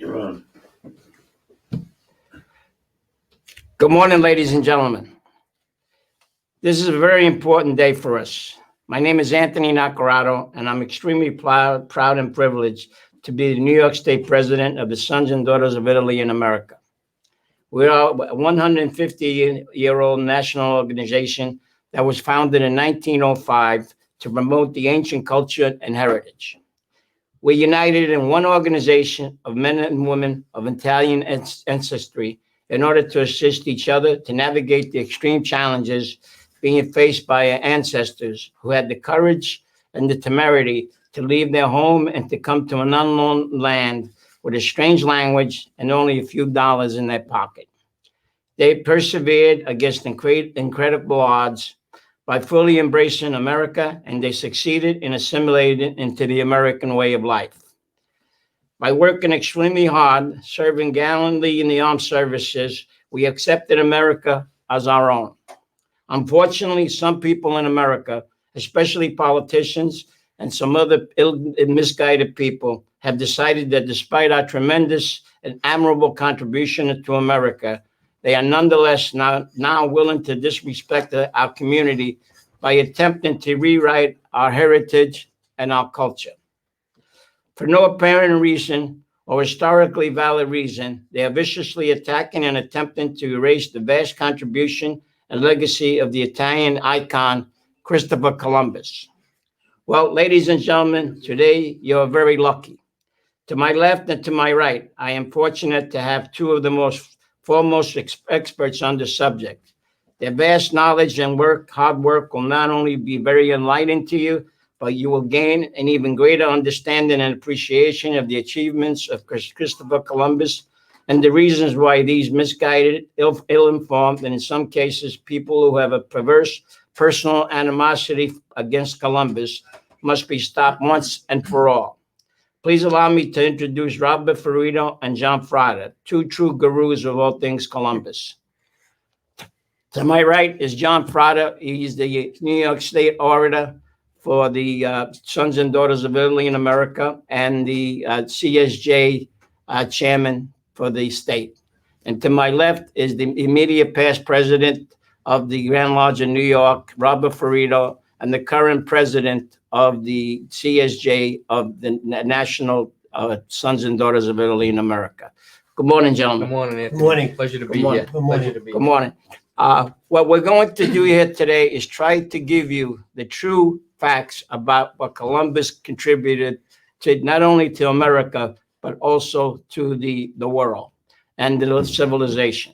You're on. Good morning, ladies and gentlemen. This is a very important day for us. My name is Anthony Naccarato, and I'm extremely proud and privileged to be the New York State President of the Sons and Daughters of Italy in America. We are a 150-year-old national organization that was founded in 1905 to promote the ancient culture and heritage. We're united in one organization of men and women of Italian ancestry in order to assist each other to navigate the extreme challenges being faced by our ancestors who had the courage and the temerity to leave their home and to come to an unknown land with a strange language and only a few dollars in their pocket. They persevered against incredible odds by fully embracing America, and they succeeded in assimilating into the American way of life. By working extremely hard, serving gallantly in the armed services, we accepted America as our own. Unfortunately, some people in America, especially politicians and some other misguided people, have decided that despite our tremendous and admirable contribution to America, they are nonetheless now willing to disrespect our community by attempting to rewrite our heritage and our culture. For no apparent reason or historically valid reason, they are viciously attacking and attempting to erase the vast contribution and legacy of the Italian icon, Christopher Columbus. Well, ladies and gentlemen, today you're very lucky. To my left and to my right, I am fortunate to have two of the most foremost experts on the subject. Their vast knowledge and hard work will not only be very enlightening to you, but you will gain an even greater understanding and appreciation of the achievements of Christopher Columbus and the reasons why these misguided, ill-informed, and in some cases, people who have a perverse personal animosity against Columbus must be stopped once and for all. Please allow me to introduce Robert Ferrito and John Fratta, two true gurus of all things Columbus. To my right is John Fratta. He's the New York State Orator for the Sons and Daughters of Italy in America and the CSJ Chairman for the state. And to my left is the immediate past president of the Grand Lodge of New York, Robert Ferrito, and the current president of the CSJ of the National Sons and Daughters of Italy in America. Good morning, gentlemen. Good morning, Anthony. Good morning. Pleasure to Good be morning. here. Good morning. Pleasure to be Good here. morning. What we're going to do here today is try to give you the true facts about what Columbus contributed to not only to America, but also to the world and the civilization.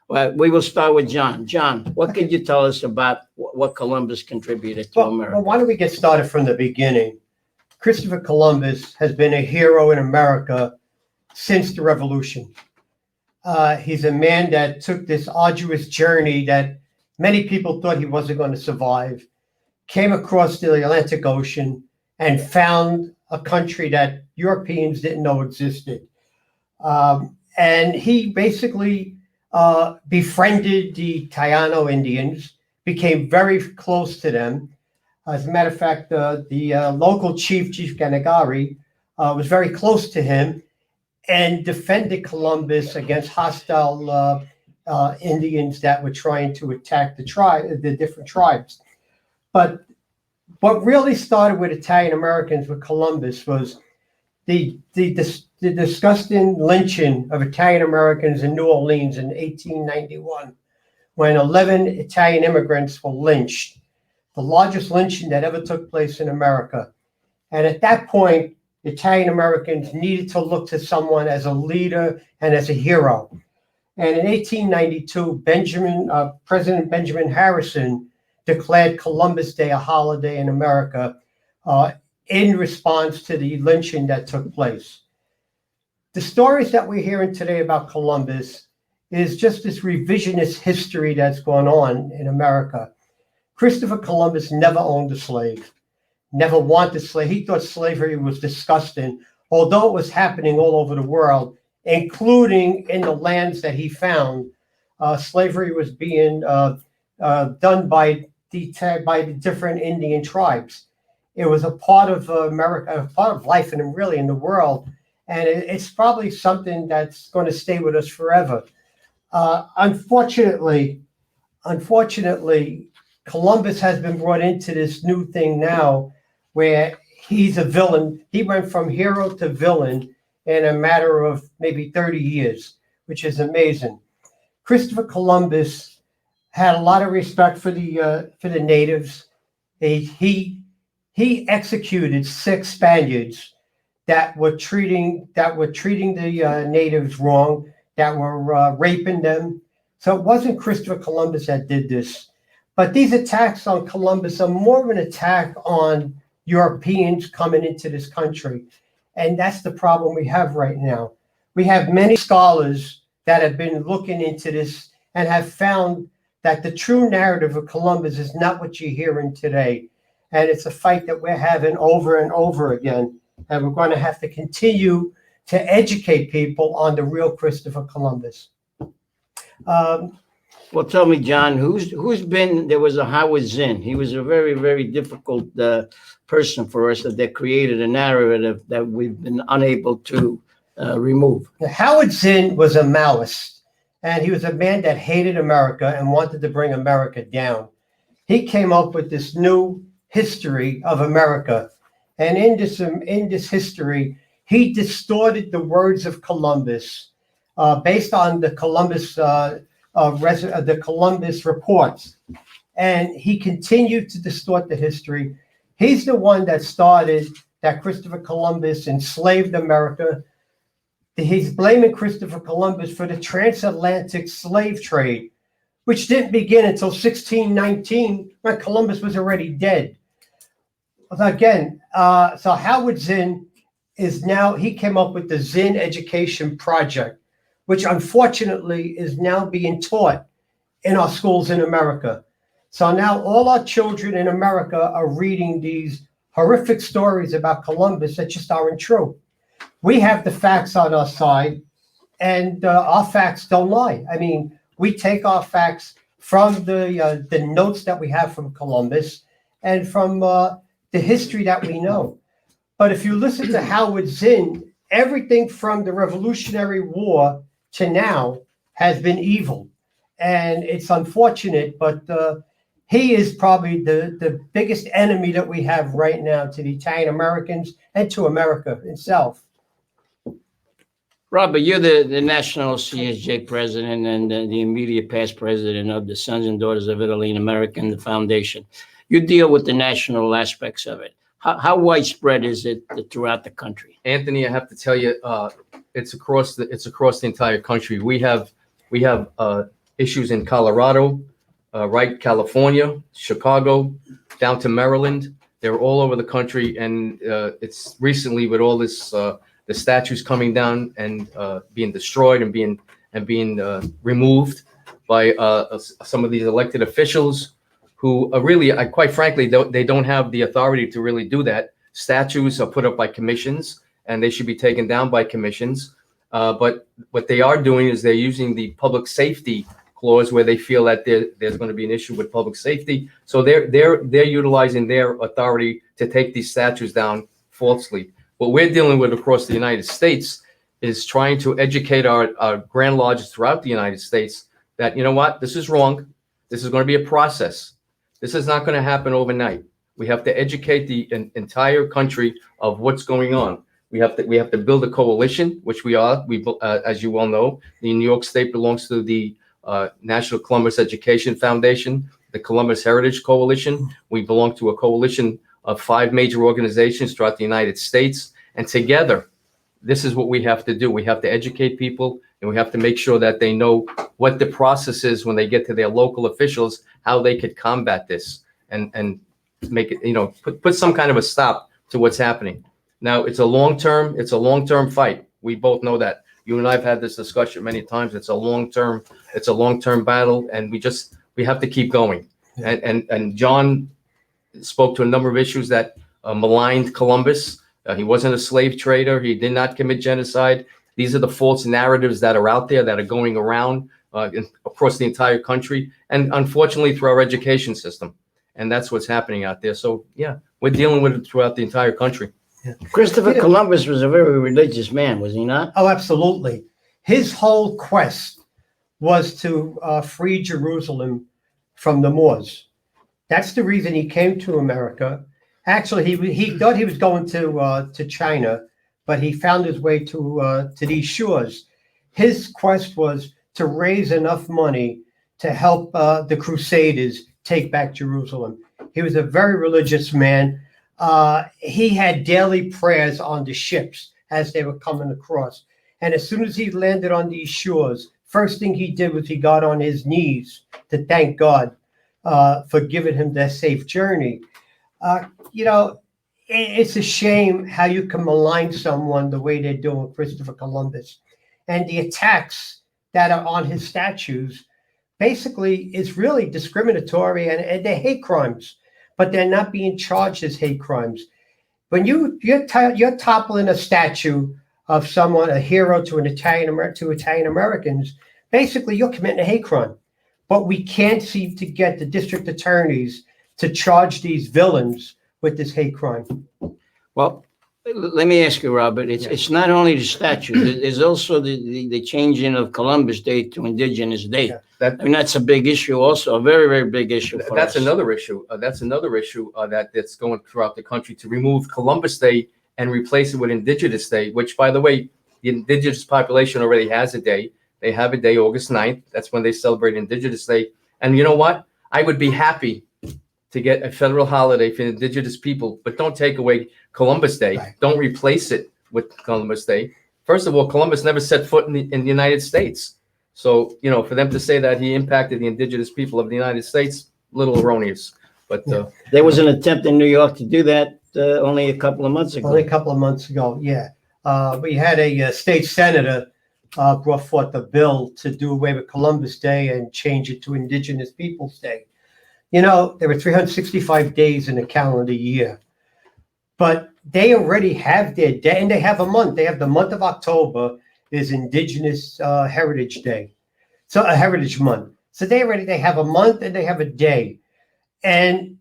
Well, we will start with John. John, what could you tell us about what Columbus contributed to America? Well, why don't we get started from the beginning? Christopher Columbus has been a hero in America since the Revolution. He's a man that took this arduous journey that many people thought he wasn't going to survive, came across the Atlantic Ocean, and found a country that Europeans didn't know existed. And he basically befriended the Taino Indians, became very close to them. As a matter of fact, the local Chief Ganagari, was very close to him and defended Columbus against hostile Indians that were trying to attack the different tribes. But what really started with Italian Americans with Columbus was the disgusting lynching of Italian Americans in New Orleans in 1891, when 11 Italian immigrants were lynched, the largest lynching that ever took place in America. And at that point, Italian Americans needed to look to someone as a leader and as a hero. And in 1892, President Benjamin Harrison declared Columbus Day a holiday in America in response to the lynching that took place. The stories that we're hearing today about Columbus is just this revisionist history that's going on in America. Christopher Columbus never owned a slave, never wanted a slave. He thought slavery was disgusting, although it was happening all over the world, including in the lands that he found. Slavery was being done by the different Indian tribes. It was a part of America, a part of life, and really in the world. and it's probably something that's going to stay with us forever. Unfortunately, Columbus has been brought into this new thing now where he's a villain. He went from hero to villain in a matter of maybe 30 years, which is amazing. Christopher Columbus had a lot of respect for the natives. He executed 6 Spaniards that were treating the natives wrong, that were raping them. So it wasn't Christopher Columbus that did this. But these attacks on Columbus are more of an attack on Europeans coming into this country. And that's the problem we have right now. We have many scholars that have been looking into this and have found that the true narrative of Columbus is not what you're hearing today. And it's a fight that we're having over and over again. And we're going to have to continue to educate people on the real Christopher Columbus. Well, tell me, John, there was a Howard Zinn. He was a very, very difficult person for us that created a narrative that we've been unable to remove. Howard Zinn was a Maoist, and he was a man that hated America and wanted to bring America down. He came up with this new history of America. And in this history, he distorted the words of Columbus based on the Columbus reports. And he continued to distort the history. He's the one that started that Christopher Columbus enslaved America. He's blaming Christopher Columbus for the transatlantic slave trade, which didn't begin until 1619 when Columbus was already dead. Again, so Howard Zinn he came up with the Zinn Education Project, which unfortunately is now being taught in our schools in America. So now all our children in America are reading these horrific stories about Columbus that just aren't true. We have the facts on our side, and our facts don't lie. I mean, we take our facts from the notes that we have from Columbus and from the history that we know. But if you listen to Howard Zinn, everything from the Revolutionary War to now has been evil. And it's unfortunate, but he is probably the biggest enemy that we have right now to the Italian Americans and to America itself. Robert, you're the National CSJ president and the immediate past president of the Sons and Daughters of Italy in America and the foundation. You deal with the national aspects of it. How widespread is it throughout the country? Anthony, I have to tell you, it's across the entire country. We have issues in Colorado, California, Chicago, down to Maryland. They're all over the country, and it's recently with all this the statues coming down and being destroyed and being removed by some of these elected officials who really, quite frankly, they don't have the authority to really do that. Statues are put up by commissions, and they should be taken down by commissions. But what they are doing is they're using the public safety clause where they feel that there's going to be an issue with public safety. So they're utilizing their authority to take these statues down falsely. What we're dealing with across the United States is trying to educate our Grand Lodges throughout the United States that, you know what, this is wrong. This is going to be a process. This is not going to happen overnight. We have to educate the entire country of what's going on. We have to build a coalition, which we are. As you well know, the New York State belongs to the National Columbus Education Foundation, the Columbus Heritage Coalition. We belong to a coalition of 5 major organizations throughout the United States. And together, this is what we have to do. We have to educate people, and we have to make sure that they know what the process is when they get to their local officials, how they could combat this and make it, put some kind of a stop to what's happening. Now, it's a long-term fight. We both know that. You and I have had this discussion many times. It's a long-term battle, and we have to keep going. And John spoke to a number of issues that maligned Columbus. He wasn't a slave trader. He did not commit genocide. These are the false narratives that are out there that are going around across the entire country, and unfortunately through our education system. And that's what's happening out there. So yeah, we're dealing with it throughout the entire country. Christopher You know- Columbus was a very religious man, was he not? Oh, absolutely. His whole quest was to free Jerusalem from the Moors. That's the reason he came to America. Actually, he thought he was going to China, but he found his way to these shores. His quest was to raise enough money to help the Crusaders take back Jerusalem. He was a very religious man. He had daily prayers on the ships as they were coming across. And as soon as he landed on these shores, first thing he did was he got on his knees to thank God for giving him that safe journey. You know, it's a shame how you can malign someone the way they're doing Christopher Columbus. And the attacks that are on his statues basically is really discriminatory and they're hate crimes, but they're not being charged as hate crimes. When you're toppling a statue of someone, a hero to Italian Americans, basically you're committing a hate crime. But we can't seem to get the district attorneys to charge these villains with this hate crime. Well, let me ask you, Robert, it's not only the statue, there's also the changing of Columbus Day to Indigenous Day. Yeah. That's a big issue also, a very, very big issue for That's us. another issue. That's another issue that's going throughout the country to remove Columbus Day and replace it with Indigenous Day, which, by the way, the indigenous population already has a day. They have a day, August 9th. That's when they celebrate Indigenous Day. And you know what? I would be happy to get a federal holiday for indigenous people, but don't take away Columbus Day. Right. Don't replace it with Columbus Day. First of all, Columbus never set foot in the United States. So, you know, for them to say that he impacted the indigenous people of the United States, a little erroneous. But There was an attempt in New York to do that only a couple of months ago. Only a couple of months ago, yeah. We had a state senator brought forth a bill to do away with Columbus Day and change it to Indigenous Peoples Day. You know, there were 365 days in a calendar year, but they already have their day, and they have a month. They have the month of October is Indigenous Heritage Day, so a Heritage Month. So they have a month and they have a day, and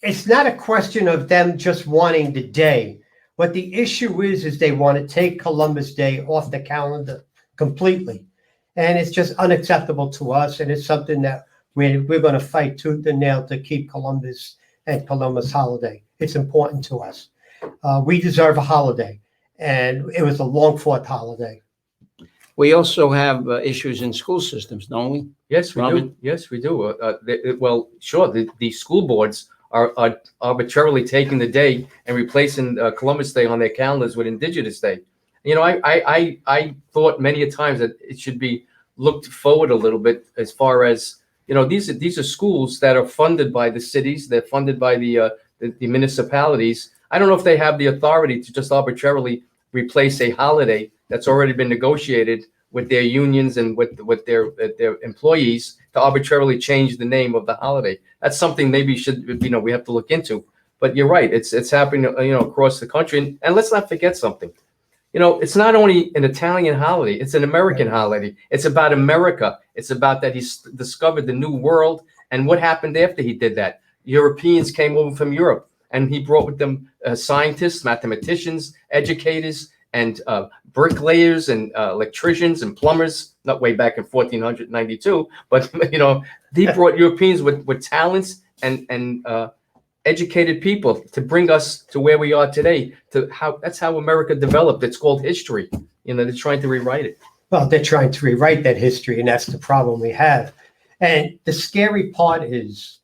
it's not a question of them just wanting the day. What the issue is they want to take Columbus Day off the calendar completely, and it's just unacceptable to us. And it's something that we're going to fight tooth and nail to keep Columbus and Columbus holiday. It's important to us. We deserve a holiday, and it was a long-fought holiday. We also have issues in school systems, don't we? yes, we Robert? do. Yes, we do. Well, sure, the school boards are arbitrarily taking the day and replacing Columbus Day on their calendars with Indigenous Day. You know, I thought many a times that it should be looked forward a little bit as far as, you know, these are schools that are funded by the cities, they're funded by the municipalities. I don't know if they have the authority to just arbitrarily replace a holiday that's already been negotiated with their unions and with their employees to arbitrarily change the name of the holiday. That's something maybe we have to look into. But you're right, it's happening, across the country. And let's not forget something. You know, it's not only an Italian holiday, it's an American holiday. It's about America. It's about that he's discovered the new world. And what happened after he did that? Europeans came over from Europe, and he brought with them scientists, mathematicians, educators, and bricklayers and electricians and plumbers, not way back in 1492, but, he brought Europeans with talents and educated people to bring us to where we are today. That's how America developed. It's called history. They're trying to rewrite it. Well, they're trying to rewrite that history, and that's the problem we have. And the scary part is,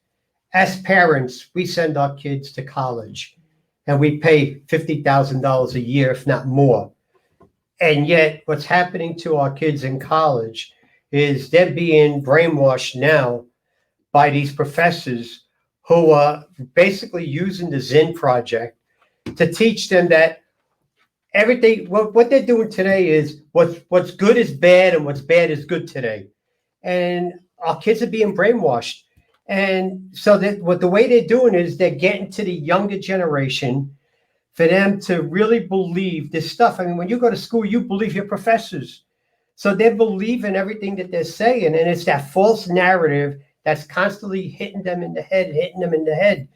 as parents, we send our kids to college, and we pay $50,000 a year, if not more. And yet, what's happening to our kids in college is they're being brainwashed now by these professors who are basically using the Zinn project to teach them that everything, what they're doing today is what's good is bad and what's bad is good today. And our kids are being brainwashed. And so the way they're doing is they're getting to the younger generation for them to really believe this stuff. I mean, when you go to school, you believe your professors. So they believe in everything that they're saying. And it's that false narrative that's constantly hitting them in the head.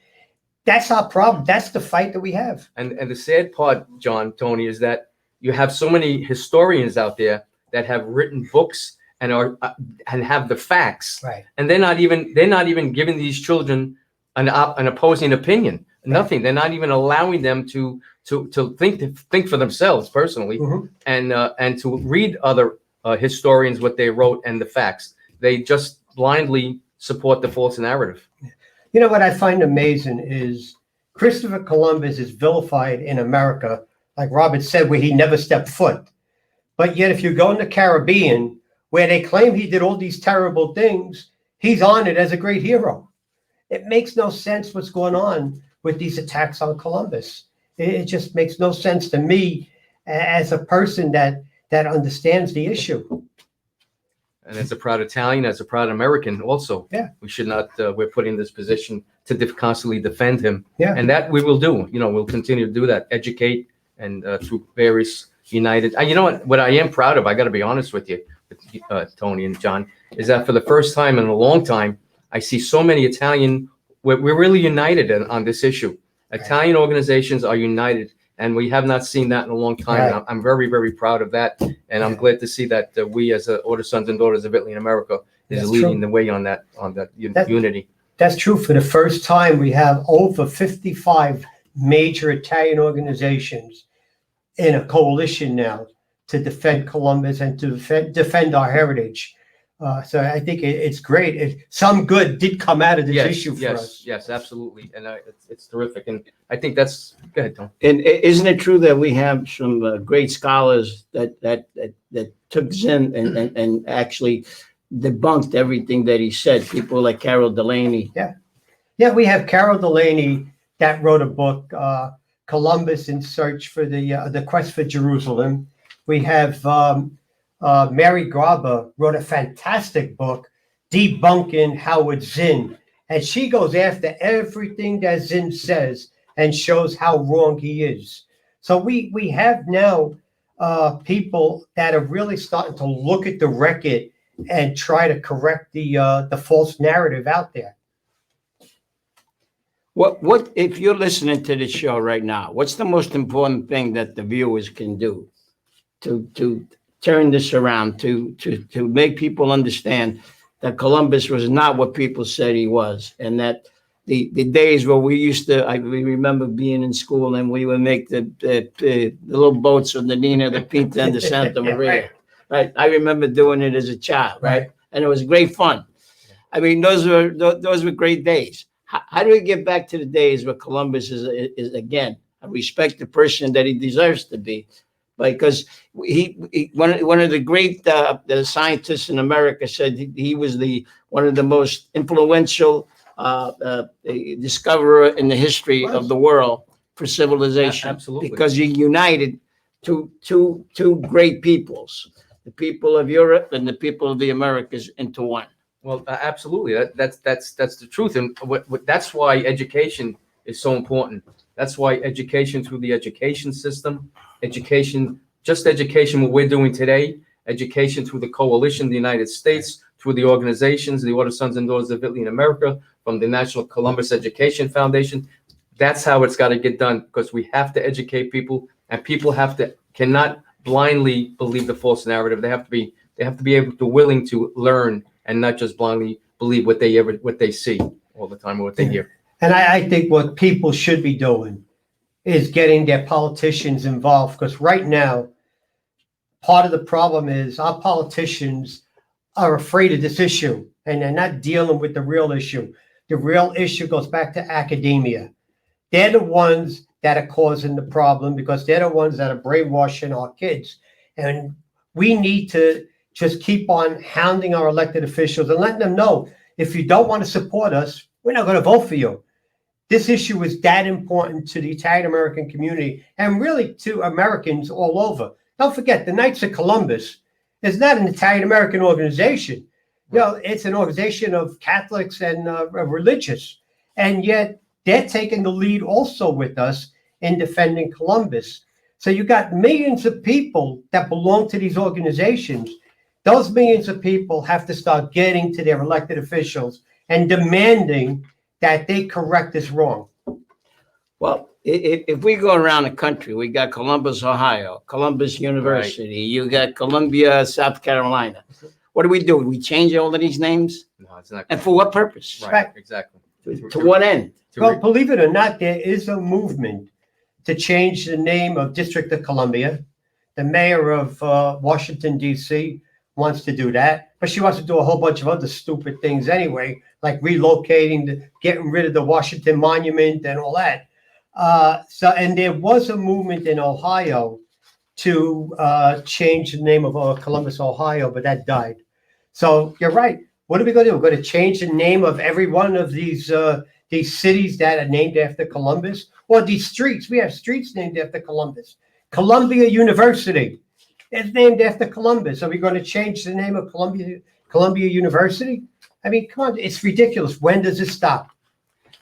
That's our problem. That's the fight that we have. And the sad part, John, Tony, is that you have so many historians out there that have written books and and have the facts, Right. and they're not even giving these children an opposing opinion. Nothing. They're not even allowing them to think for themselves personally, Mhm. and to read other historians what they wrote and the facts. They just blindly support the false narrative. You know what I find amazing is Christopher Columbus is vilified in America, like Robert said, where he never stepped foot. But yet, if you go in the Caribbean, where they claim he did all these terrible things, he's honored as a great hero. It makes no sense what's going on with these attacks on Columbus. It just makes no sense to me as a person that understands the issue. And as a proud Italian, as a proud American, also, Yeah. we should not. We're put in this position to constantly defend him, Yeah. and that we will do. We'll continue to do that, educate, and through various united. You know what I am proud of. I got to be honest with you, Tony and John, is that for the first time in a long time, I see so many Italian. We're really united on this issue. Right. Italian organizations are united, and we have not seen that in a long time. Right. And I'm very, very proud of that, and I'm glad to see that we, as Order Sons and Daughters of Italy in America, is That's leading true. the way on that unity. That's true. For the first time, we have over 55 major Italian organizations in a coalition now to defend Columbus and to defend our heritage. So I think it's great. Some good did come out of this issue for us. Yes, absolutely, and it's terrific. And I think that's go ahead, Tom. And isn't it true that we have some great scholars that took Zinn and actually debunked everything that he said? People like Carol Delaney. Yeah, we have Carol Delaney that wrote a book, Columbus in Search for the Quest for Jerusalem. We have Mary Graba wrote a fantastic book, Debunking Howard Zinn. And she goes after everything that Zinn says and shows how wrong he is. So we have now people that are really starting to look at the record and try to correct the false narrative out there. What if you're listening to this show right now? What's the most important thing that the viewers can do to turn this around, to make people understand that Columbus was not what people said he was, and that the days where we used to, we remember being in school and we would make the little boats of the Nina, the Pinta, and the Santa Maria. Right? I remember doing it as a child, right? And it was great fun. I mean, those were great days. How do we get back to the days where Columbus is again a respected person that he deserves to be? Because one of the great the scientists in America said he was one of the most influential discoverer in the history of the world for civilization. Absolutely. Because he united two great peoples, the people of Europe and the people of the Americas, into one. Well, absolutely. That's the truth, and that's why education is so important. That's why education through the education system, education what we're doing today, education through the coalition of the United States, through the organizations, the Order Sons and Daughters of Italy in America, from the National Columbus Education Foundation. That's how it's got to get done, because we have to educate people, and people cannot blindly believe the false narrative. They have to be able to willing to learn and not just blindly believe what they see all the time or what they hear. And I think what people should be doing is getting their politicians involved, because right now, part of the problem is our politicians are afraid of this issue and they're not dealing with the real issue. The real issue goes back to academia. They're the ones that are causing the problem, because they're the ones that are brainwashing our kids. And we need to just keep on hounding our elected officials and letting them know, if you don't want to support us, we're not going to vote for you. This issue is that important to the Italian American community and really to Americans all over. Don't forget, the Knights of Columbus is not an Italian American organization. You know, it's an organization of Catholics and religious, and yet they're taking the lead also with us in defending Columbus. So you got millions of people that belong to these organizations. Those millions of people have to start getting to their elected officials and demanding that they correct this wrong. Well, if we go around the country, we got Columbus, Ohio, Columbus University, you got Columbia, South Carolina. What do? We change all of these names? No, it's not. And for what purpose? Right, exactly. To what end? Well, believe it or not, there is a movement to change the name of District of Columbia. The mayor of Washington, D.C. wants to do that, but she wants to do a whole bunch of other stupid things anyway, like relocating, getting rid of the Washington Monument and all that. And there was a movement in Ohio to change the name of Columbus, Ohio, but that died. So you're right. What are we going to do? We're going to change the name of every one of these cities that are named after Columbus, or these streets. We have streets named after Columbus. Columbia University is named after Columbus. Are we going to change the name of Columbia University? I mean, come on, it's ridiculous. When does it stop?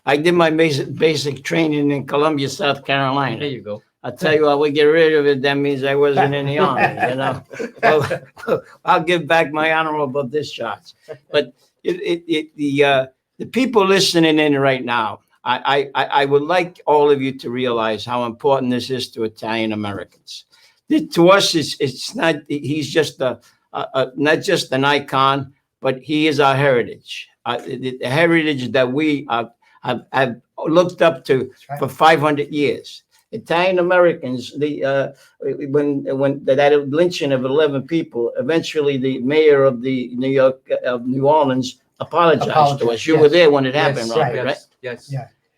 I did my basic training in Columbia, South Carolina. There you go. I'll tell you what, we get rid of it, that means I wasn't in the army, you know. Well, I'll give back my honorable discharge. But the people listening in right now, I would like all of you to realize how important this is to Italian Americans. To us, it's not, he's just not just an icon, but he is our heritage, the heritage that we have looked up to for 500 years. Italian Americans, when that lynching of 11 people, eventually the mayor of New Orleans apologized to us. You were there when it happened, right?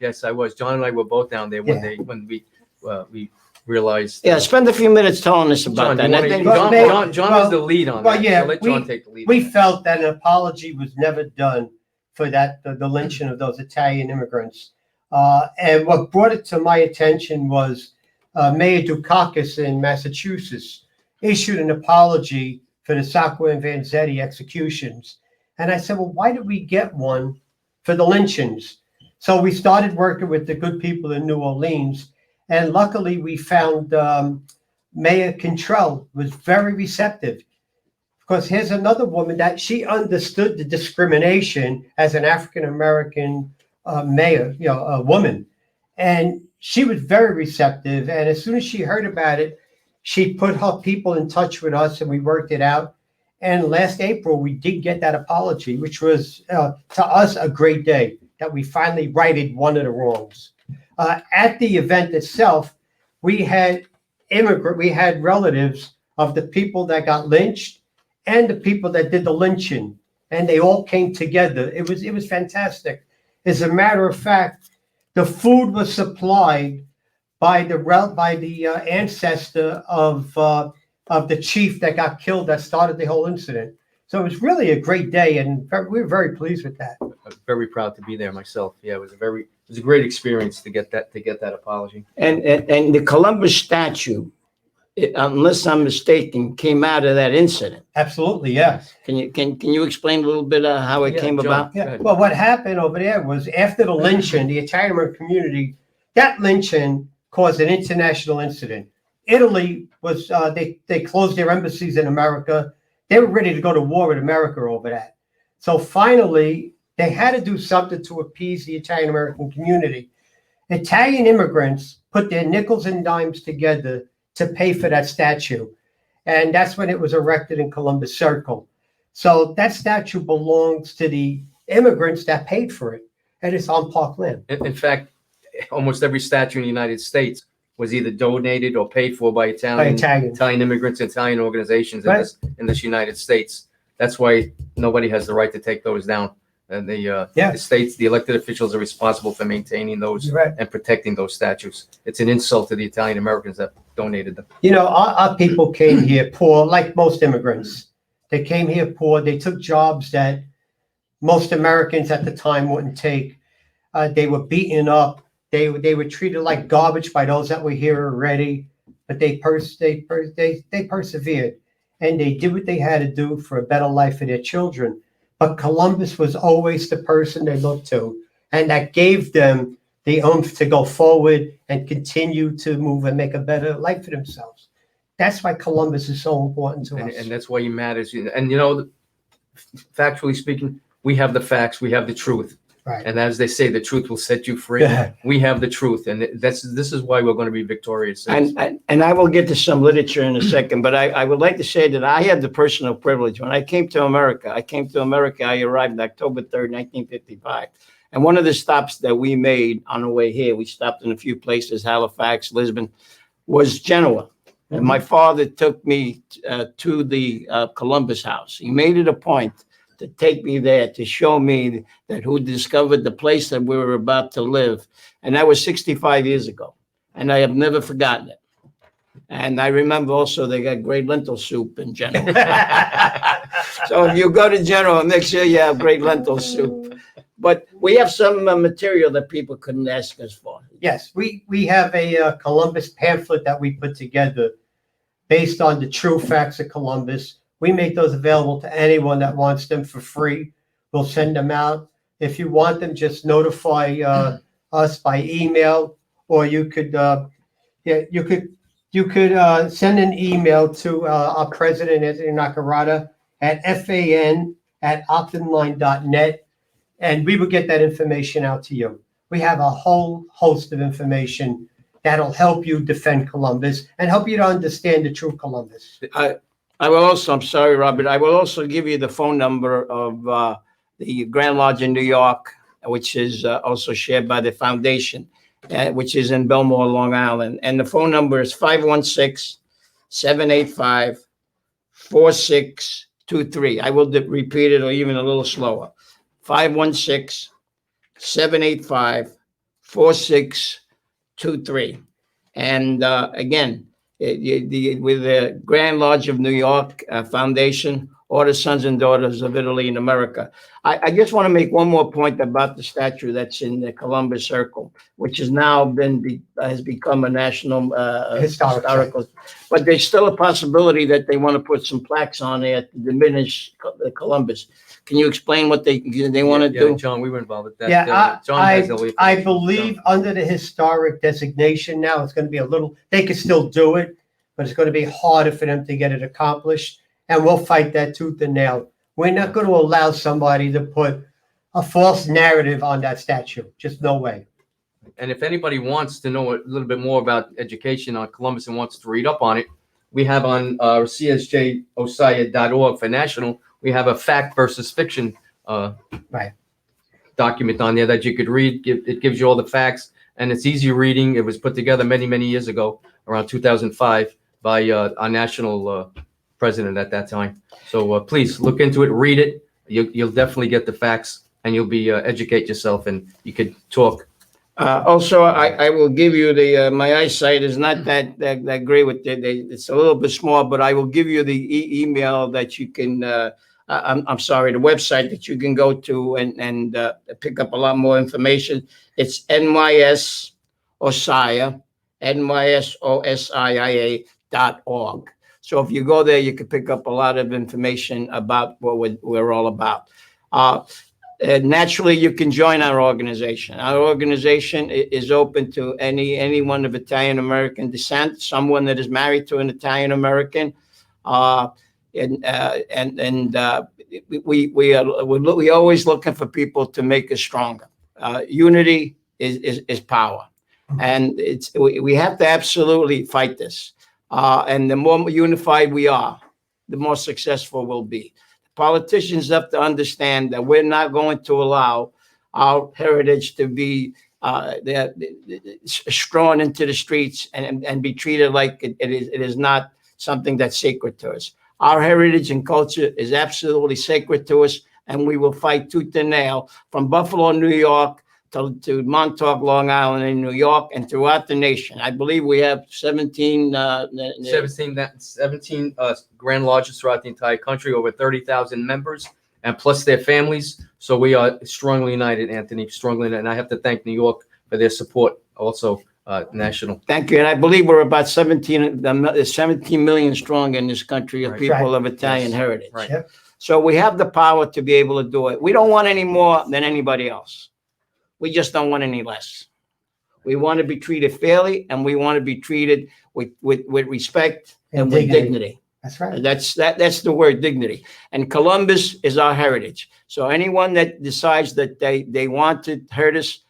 Yes, I was. John and I were both down there when we realized. Yeah, spend a few minutes telling us about that. John was the lead on that. Yeah, so let John take the lead. We felt that an apology was never done for that the lynching of those Italian immigrants. And what brought it to my attention was Mayor Dukakis in Massachusetts issued an apology for the Sacco and Vanzetti executions. And I said, well, why did we get one for the lynchings? So we started working with the good people in New Orleans. And luckily, we found Mayor Cantrell was very receptive. Because here's another woman that she understood the discrimination as an African-American mayor, a woman. And she was very receptive. And as soon as she heard about it, she put her people in touch with us and we worked it out. And last April, we did get that apology, which was to us a great day that we finally righted one of the wrongs. At the event itself, we had relatives of the people that got lynched and the people that did the lynching, and they all came together. It was fantastic. As a matter of fact, the food was supplied by the ancestor of the chief that got killed that started the whole incident. So it was really a great day, and we were very pleased with that. I'm very proud to be there myself. Yeah, it was a great experience to get that apology. And the Columbus statue, unless I'm mistaken, came out of that incident. Absolutely, yes. Can you explain a little bit how it came John, about? Yeah. Well, what happened over there was after the lynching, the Italian American community, that lynching caused an international incident. Italy was they closed their embassies in America. They were ready to go to war with America over that. So finally, they had to do something to appease the Italian American community. Italian immigrants put their nickels and dimes together to pay for that statue. And that's when it was erected in Columbus Circle. So that statue belongs to the immigrants that paid for it. And it's on park land. In fact, almost every statue in the United States was either donated or paid for by Italian immigrants, Italian organizations in this United States. That's why nobody has the right to take those down. And the states, the elected officials are responsible for maintaining those and protecting those statues. It's an insult to the Italian Americans that donated them. Our people came here poor, like most immigrants. They came here poor. They took jobs that most Americans at the time wouldn't take. They were beaten up. They were treated like garbage by those that were here already, but they persevered, and they did what they had to do for a better life for their children. But Columbus was always the person they looked to, and that gave them the oomph to go forward and continue to move and make a better life for themselves. That's why Columbus is so important to us. And that's why he matters. And factually speaking, we have the facts, we have the truth. Right. And as they say, the truth will set you free. We have the truth, and this is why we're going to be victorious. And I will get to some literature in a second, but I would like to say that I had the personal privilege. When I came to America, I arrived October 3rd, 1955. And one of the stops that we made on the way here, we stopped in a few places, Halifax, Lisbon, was Genoa. And my father took me to the Columbus House. He made it a point to take me there to show me that who discovered the place that we were about to live. And that was 65 years ago. And I have never forgotten it. And I remember also they got great lentil soup in Genoa. So if you go to Genoa, make sure you have great lentil soup. But we have some material that people couldn't ask us for. Yes, we have a Columbus pamphlet that we put together based on the true facts of Columbus. We make those available to anyone that wants them for free. We'll send them out. If you want them, just notify us by email, or you could send an email to our president, Anthony Naccarato, at fan@optimline.net, and we will get that information out to you. We have a whole host of information that'll help you defend Columbus and help you to understand the true Columbus. I will also, I'm sorry, Robert, I will also give you the phone number of the Grand Lodge in New York, which is also shared by the foundation, which is in Belmore, Long Island. And the phone number is 516-785-4623. I will repeat it, or even a little slower. 516-785-4623. And again, with the Grand Lodge of New York Foundation, or the Sons and Daughters of Italy in America. I just want to make one more point about the statue that's in the Columbus Circle, which has now has become a national historical. But there's still a possibility that they want to put some plaques on there to diminish Columbus. Can you explain what they want to do? John, we were involved with that. Yeah, John has the I believe under the historic designation now, it's going to be a little, they can still do it, but it's going to be harder for them to get it accomplished. And we'll fight that tooth and nail. We're not going to allow somebody to put a false narrative on that statue. Just no way. And if anybody wants to know a little bit more about education on Columbus and wants to read up on it, we have on csjosdia.org for national, we have a fact versus fiction document on there that you could read. It gives you all the facts, and it's easy reading. It was put together many, many years ago, around 2005, by our national president at that time. So please look into it, read it. You'll definitely get the facts, and you'll be educate yourself, and you could talk. Also, I will give you the my eyesight is not that great with it. It's a little bit small, but I will give you the email that you can. I'm sorry, the website that you can go to and pick up a lot more information. It's NYS OSDIA, NYSOSDIA.org. So if you go there, you can pick up a lot of information about what we're all about. Naturally, you can join our organization. Our organization is open to anyone of Italian American descent, someone that is married to an Italian American, we're always looking for people to make us stronger. Unity is power, and we have to absolutely fight this. And the more unified we are, the more successful we'll be. Politicians have to understand that we're not going to allow our heritage to be strewn into the streets and be treated like it is not something that's sacred to us. Our heritage and culture is absolutely sacred to us, and we will fight tooth and nail from Buffalo, New York, to Montauk, Long Island, in New York, and throughout the nation. I believe we have 17 Grand Lodges throughout the entire country, over 30,000 members, and plus their families. So we are strongly united, Anthony, strongly united. And I have to thank New York for their support, also national. Thank you. And I believe we're about 17 million strong in this country of people of Italian heritage. Right. Yep. So we have the power to be able to do it. We don't want any more than anybody else. We just don't want any less. We want to be treated fairly, and we want to be treated with respect and with dignity. That's right. That's the word, dignity. And Columbus is our heritage. So anyone that decides that they want to hurt us,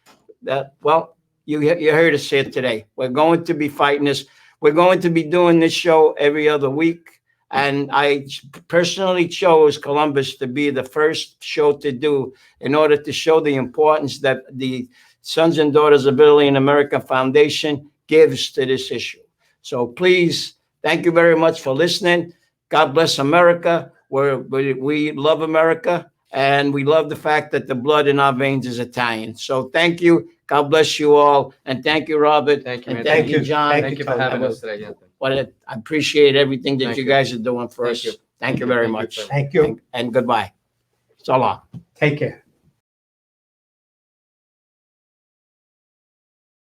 well, you heard us here today. We're going to be fighting this. We're going to be doing this show every other week. And I personally chose Columbus to be the first show to do in order to show the importance that the Sons and Daughters of Italy in America Foundation gives to this issue. So please, thank you very much for listening. God bless America. We love America, and we love the fact that the blood in our veins is Italian. So thank you. God bless you all. And thank you, Robert. Thank you, And man. thank Thank you, you. John. Thank you for having us today, Anthony. I appreciate everything that Thank you you. guys are doing for Thank us. you. Thank you very Thank you, much. sir. Thank you. And goodbye. So long. Take care.